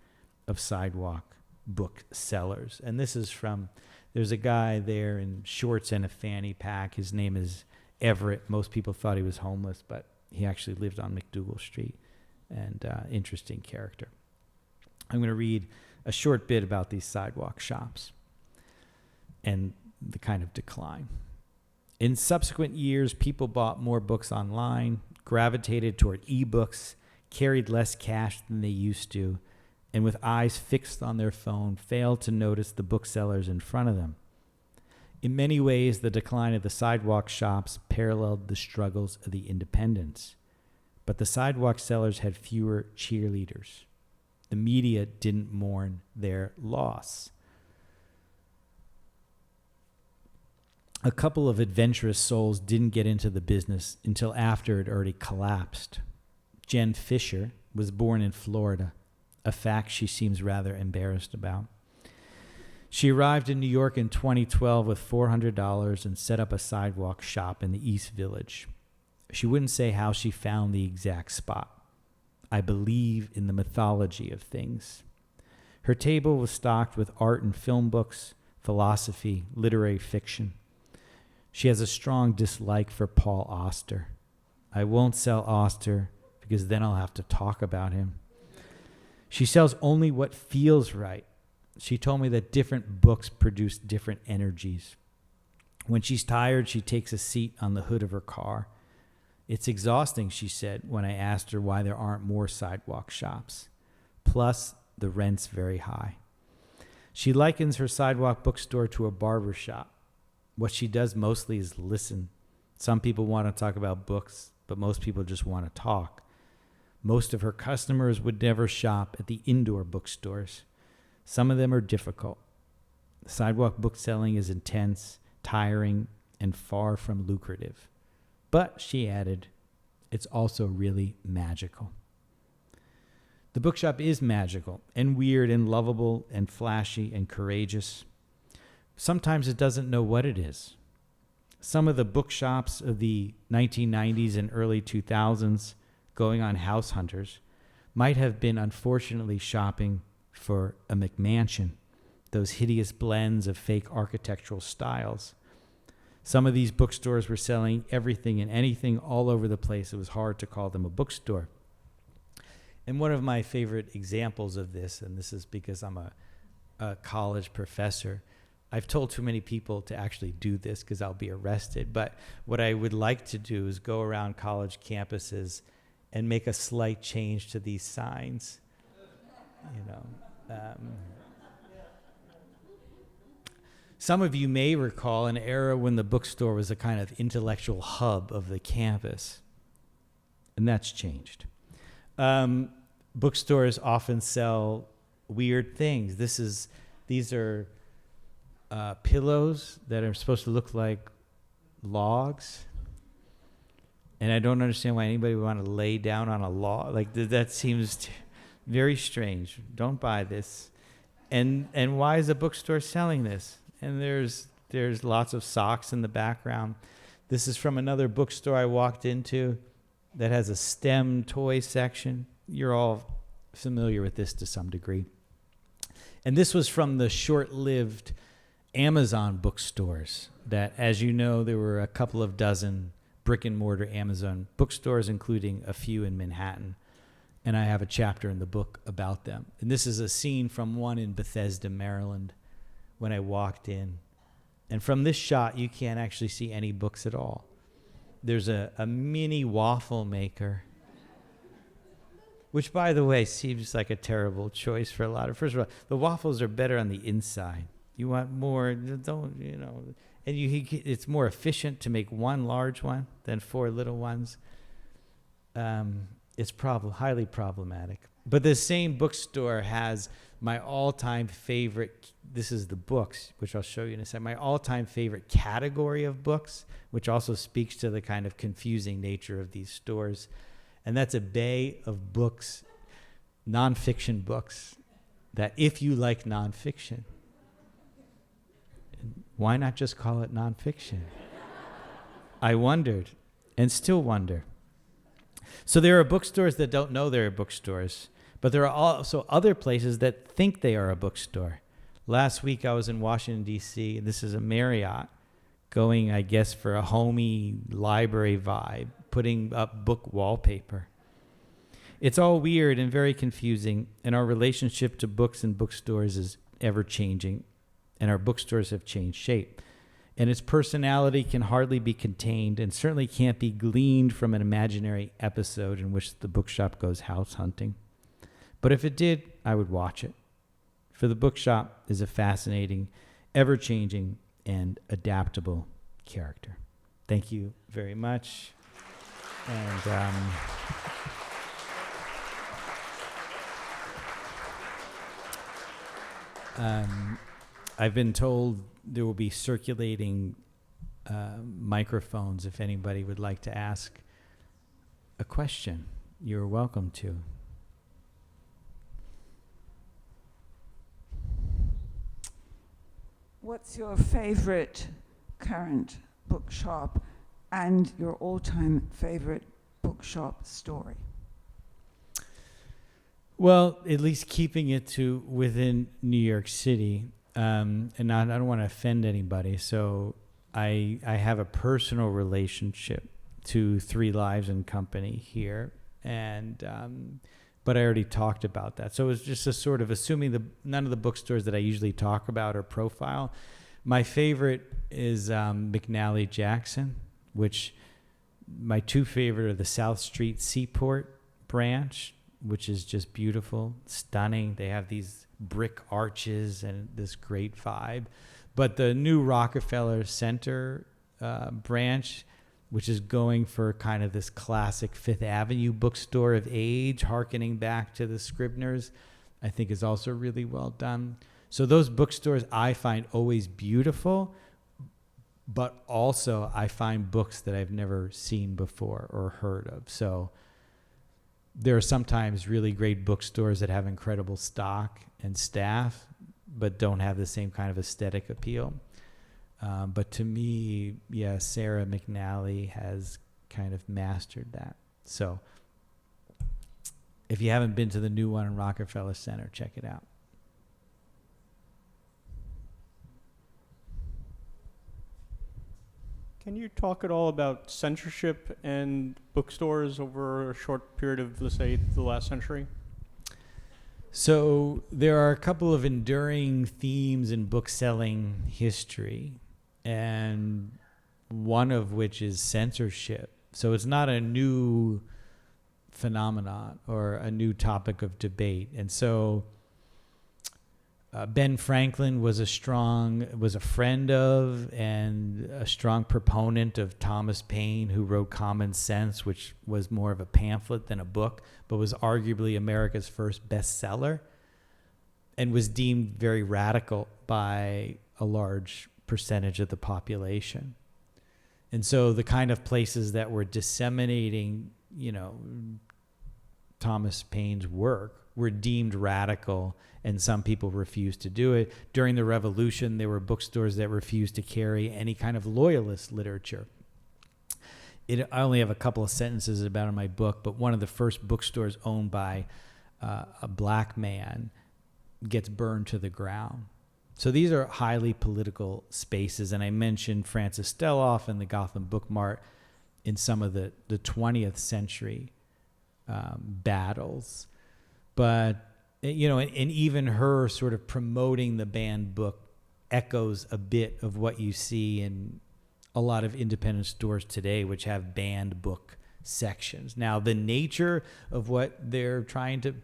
of sidewalk book sellers. And this is from, there's a guy there in shorts and a fanny pack. His name is Everett. Most people thought he was homeless, but he actually lived on McDougal Street, and interesting character. I'm going to read a short bit about these sidewalk shops and the kind of decline. In subsequent years, people bought more books online, gravitated toward ebooks, carried less cash than they used to, and with eyes fixed on their phone, failed to notice the booksellers in front of them. In many ways, the decline of the sidewalk shops paralleled the struggles of the independents. But the sidewalk sellers had fewer cheerleaders. The media didn't mourn their loss. A couple of adventurous souls didn't get into the business until after it already collapsed. Jen Fisher was born in Florida, a fact she seems rather embarrassed about. She arrived in New York in 2012 with $400 and set up a sidewalk shop in the East Village. She wouldn't say how she found the exact spot. I believe in the mythology of things. Her table was stocked with art and film books, philosophy, literary fiction. She has a strong dislike for Paul Auster. I won't sell Auster because then I'll have to talk about him. She sells only what feels right. She told me that different books produce different energies. When she's tired, she takes a seat on the hood of her car. It's exhausting, she said, when I asked her why there aren't more sidewalk shops. Plus, the rent's very high. She likens her sidewalk bookstore to a barber shop. What she does mostly is listen. Some people want to talk about books, but most people just want to talk. Most of her customers would never shop at the indoor bookstores. Some of them are difficult. Sidewalk bookselling is intense, tiring, and far from lucrative. But, she added, it's also really magical. The bookshop is magical and weird and lovable and flashy and courageous. Sometimes it doesn't know what it is. Some of the bookshops of the 1990s and early 2000s, going on House Hunters, might have been unfortunately shopping for a McMansion, those hideous blends of fake architectural styles. Some of these bookstores were selling everything and anything all over the place. It was hard to call them a bookstore. And one of my favorite examples of this, and this is because I'm a college professor, I've told too many people to actually do this because I'll be arrested. But what I would like to do is go around college campuses and make a slight change to these signs. Some of you may recall an era when the bookstore was a kind of intellectual hub of the campus, and that's changed. Bookstores often sell weird things. These are pillows that are supposed to look like logs, and I don't understand why anybody would want to lay down on a log. Like that seems very strange. Don't buy this. And why is a bookstore selling this? And there's lots of socks in the background. This is from another bookstore I walked into that has a STEM toy section. You're all familiar with this to some degree. And this was from the short-lived Amazon bookstores that, as you know, there were a couple of dozen brick-and-mortar Amazon bookstores, including a few in Manhattan. And I have a chapter in the book about them. And this is a scene from one in Bethesda, Maryland, when I walked in. And from this shot, you can't actually see any books at all. There's a mini waffle maker, which, by the way, seems like a terrible choice for a lot of... First of all, the waffles are better on the inside. You want more, and it's more efficient to make one large one than 4 little ones. It's highly problematic. But the same bookstore has my all-time favorite, this is the books, which I'll show you in a second, my all-time favorite category of books, which also speaks to the kind of confusing nature of these stores. And that's a bay of books, nonfiction books, that if you like nonfiction, why not just call it nonfiction? I wondered, and still wonder. So there are bookstores that don't know they're bookstores, but there are also other places that think they are a bookstore. Last week I was in Washington, D.C., and this is a Marriott, going, I guess, for a homey library vibe, putting up book wallpaper. It's all weird and very confusing, and our relationship to books and bookstores is ever-changing, and our bookstores have changed shape. And its personality can hardly be contained and certainly can't be gleaned from an imaginary episode in which the bookshop goes house hunting. But if it did, I would watch it. For the bookshop is a fascinating, ever-changing, and adaptable character. Thank you very much. And I've been told there will be circulating microphones if anybody would like to ask a question. You're welcome to. What's your favorite current bookshop and your all-time favorite bookshop story? Well, at least keeping it to within New York City. And I don't want to offend anybody, so I have a personal relationship to 3 Lives and Company here, and but I already talked about that. So it's just a sort of assuming none of the bookstores that I usually talk about or profile. My favorite is McNally Jackson, which my 2 favorite are the South Street Seaport branch, which is just beautiful, stunning. They have these brick arches and this great vibe. But the new Rockefeller Center branch, which is going for kind of this classic Fifth Avenue bookstore of age, hearkening back to the Scribners, I think is also really well done. So those bookstores I find always beautiful, but also I find books that I've never seen before or heard of. So there are sometimes really great bookstores that have incredible stock and staff, but don't have the same kind of aesthetic appeal. But to me, yeah, Sarah McNally has kind of mastered that. So if you haven't been to the new one in Rockefeller Center, check it out. Can you talk at all about censorship and bookstores over a short period of, let's say, the last century? So there are a couple of enduring themes in bookselling history, and one of which is censorship. So it's not a new phenomenon or a new topic of debate. And so Ben Franklin was a friend of and a strong proponent of Thomas Paine, who wrote Common Sense, which was more of a pamphlet than a book, but was arguably America's first bestseller and was deemed very radical by a large percentage of the population. And so the kind of places that were disseminating, Thomas Paine's work were deemed radical, and some people refused to do it. During the Revolution, there were bookstores that refused to carry any kind of loyalist literature. I only have a couple of sentences about it in my book, but one of the first bookstores owned by a black man gets burned to the ground. So these are highly political spaces, and I mentioned Francis Stelloff and the Gotham Book Mart in some of the 20th century battles. But, and even her sort of promoting the banned book echoes a bit of what you see in a lot of independent stores today, which have banned book sections. Now, the nature of what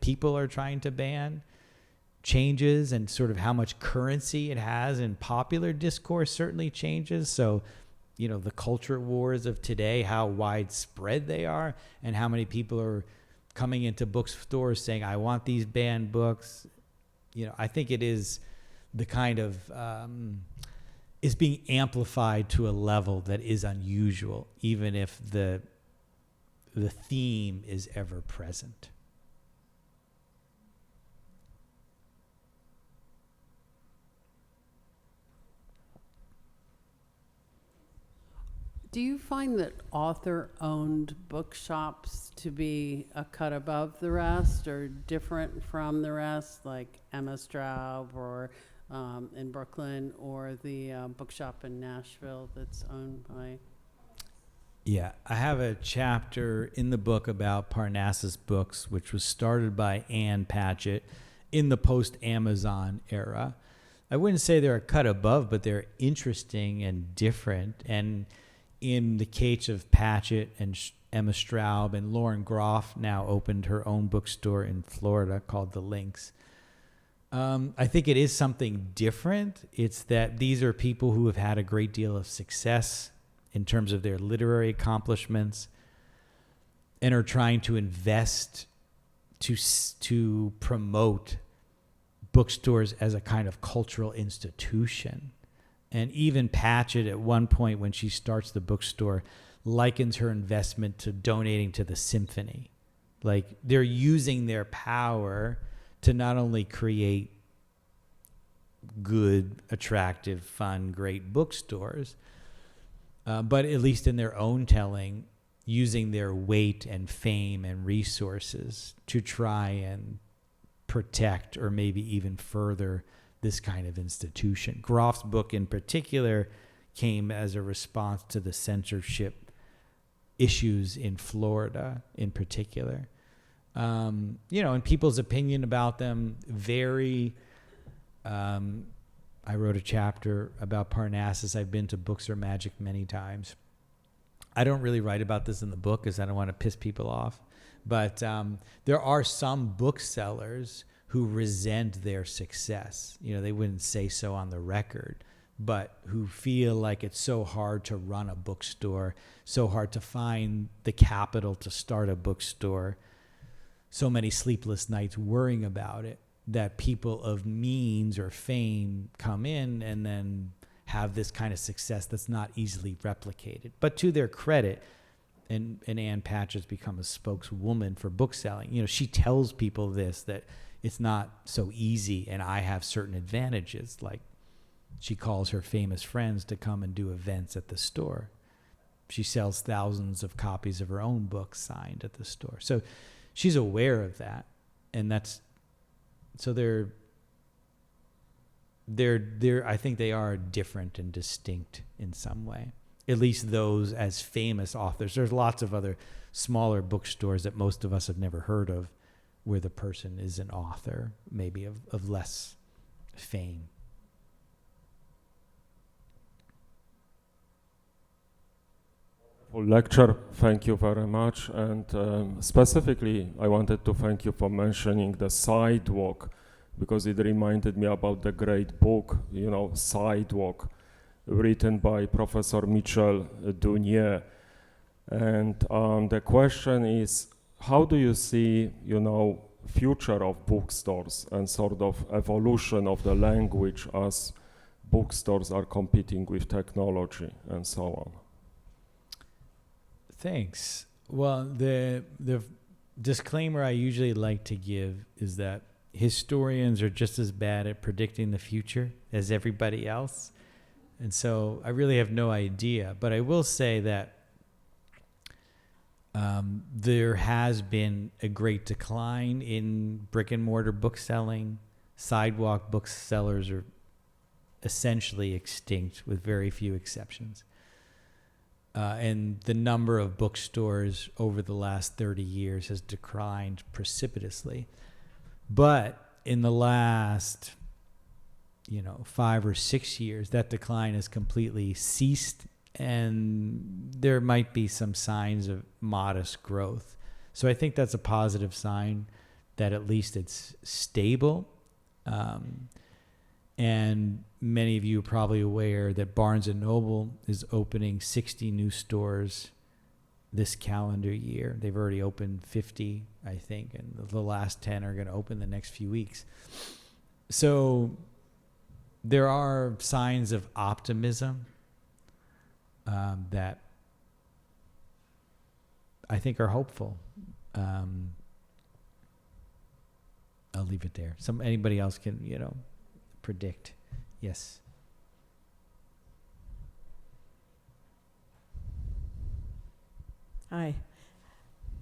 people are trying to ban changes, and sort of how much currency it has in popular discourse certainly changes. So, the culture wars of today, how widespread they are, and how many people are coming into bookstores saying, I want these banned books. I think it is the kind of, is being amplified to a level that is unusual, even if the theme is ever present. Do you find that author-owned bookshops to be a cut above the rest or different from the rest, like Emma Straub or in Brooklyn, or the bookshop in Nashville that's owned by? Yeah, I have a chapter in the book about Parnassus Books, which was started by Ann Patchett in the post-Amazon era. I wouldn't say they're a cut above, but they're interesting and different. And in the case of Patchett and Emma Straub, and Lauren Groff now opened her own bookstore in Florida called The Lynx. I think it is something different. It's that these are people who have had a great deal of success in terms of their literary accomplishments and are trying to invest to promote bookstores as a kind of cultural institution. And even Patchett, at one point when she starts the bookstore, likens her investment to donating to the symphony. Like, they're using their power to not only create good, attractive, fun, great bookstores, but at least in their own telling, using their weight and fame and resources to try and protect or maybe even further this kind of institution. Groff's book in particular came as a response to the censorship issues in Florida in particular. And people's opinion about them vary. I wrote a chapter about Parnassus. I've been to Books Are Magic many times. I don't really write about this in the book because I don't want to piss people off. But there are some booksellers who resent their success. They wouldn't say so on the record, but who feel like it's so hard to run a bookstore, so hard to find the capital to start a bookstore, so many sleepless nights worrying about it, that people of means or fame come in and then have this kind of success that's not easily replicated. But to their credit, and Ann Patchett's become a spokeswoman for bookselling. She tells people that it's not so easy, and I have certain advantages. Like, she calls her famous friends to come and do events at the store. She sells thousands of copies of her own books signed at the store. So she's aware of that, and that's so they're I think they are different and distinct in some way. At least those as famous authors. There's lots of other smaller bookstores that most of us have never heard of, where the person is an author, maybe of less fame. For lecture, thank you very much. And specifically, I wanted to thank you for mentioning the Sidewalk, because it reminded me about the great book, Sidewalk, written by Professor Michel Dunier. And the question is, how do you see, future of bookstores and sort of evolution of the language as bookstores are competing with technology and so on? Thanks. Well, the disclaimer I usually like to give is that historians are just as bad at predicting the future as everybody else. And so I really have no idea. But I will say that there has been a great decline in brick and mortar bookselling. Sidewalk booksellers are essentially extinct with very few exceptions. And the number of bookstores over the last 30 years has declined precipitously. But in the last, 5 or 6 years, that decline has completely ceased, and there might be some signs of modest growth. So I think that's a positive sign that at least it's stable. And many of you are probably aware that Barnes & Noble is opening 60 new stores this calendar year. They've already opened 50, I think, and the last 10 are going to open the next few weeks. So there are signs of optimism that I think are hopeful. I'll leave it there. Anybody else can, predict. Yes. Hi.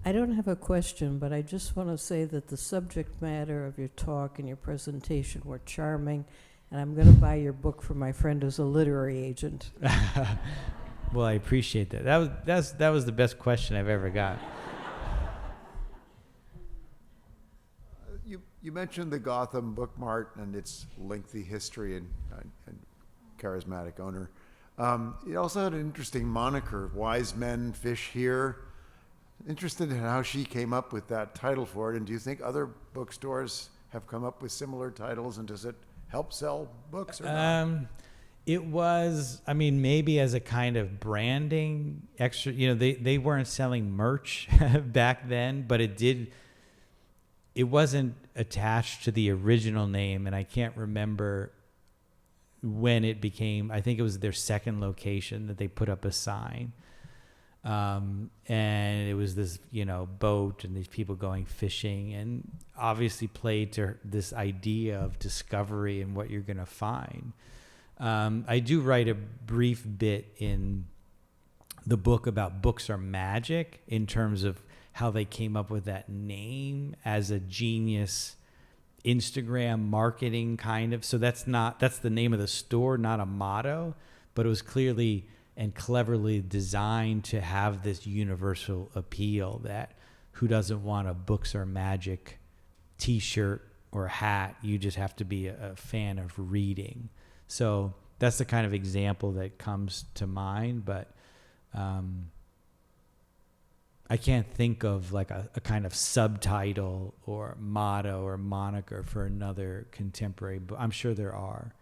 I don't have a question, but I just want to say that the subject matter of your talk and your presentation were charming, and I'm going to buy your book for my friend who's a literary agent. Well, I appreciate that. That was the best question I've ever got. You mentioned the Gotham Book Mart and its lengthy history and charismatic owner. It also had an interesting moniker, Wise Men Fish Here. Interested in how she came up with that title for it, and do you think other bookstores have come up with similar titles, and does it help sell books or not? It was, maybe as a kind of branding extra, they weren't selling merch back then, but it wasn't attached to the original name, and I can't remember when it became, I think it was their second location that they put up a sign. And it was this, boat and these people going fishing, and obviously played to this idea of discovery and what you're going to find. I do write a brief bit in the book about books are magic in terms of how they came up with that name as a genius Instagram marketing kind of. So that's the name of the store, not a motto, but it was clearly and cleverly designed to have this universal appeal that who doesn't want a books are magic t-shirt or hat? You just have to be a fan of reading. So that's the kind of example that comes to mind, but I can't think of like a kind of subtitle or motto or moniker for another contemporary book. I'm sure there are.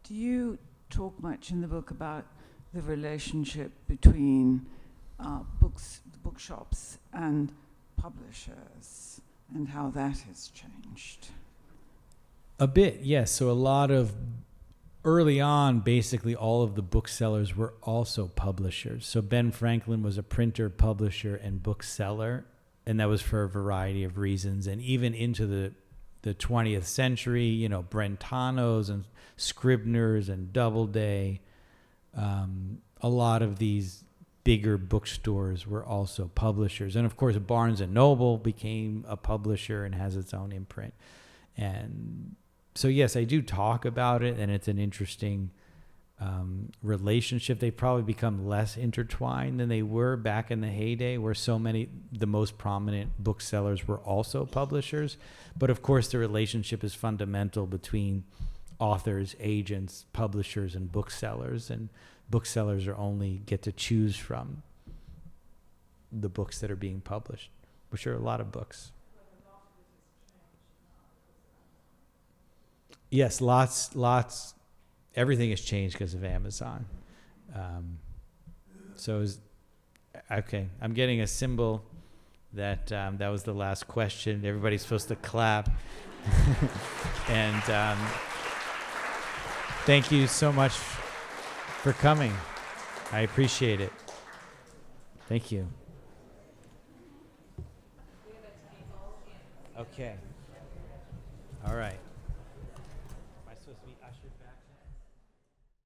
Do you talk much in the book about the relationship between bookshops and publishers and how that has changed? A bit, yes. So a lot of early on, basically all of the booksellers were also publishers. So Ben Franklin was a printer, publisher, and bookseller, and that was for a variety of reasons. And even into the the 20th century, you know, Brentanos and Scribners and Doubleday. A lot of these bigger bookstores were also publishers. And of course, Barnes and Noble became a publisher and has its own imprint. And so, yes, I do talk about it, and it's an interesting relationship. They've probably become less intertwined than they were back in the heyday, where so many, the most prominent booksellers were also publishers. But of course, the relationship is fundamental between authors, agents, publishers, and booksellers. And booksellers are only get to choose from the books that are being published, which are a lot of books. Yes, lots. Everything has changed because of Amazon. Okay, I'm getting a symbol that that was the last question. Everybody's supposed to clap. And thank you so much for coming. I appreciate it. Thank you. Okay. All right. Am I supposed to be ushered back now?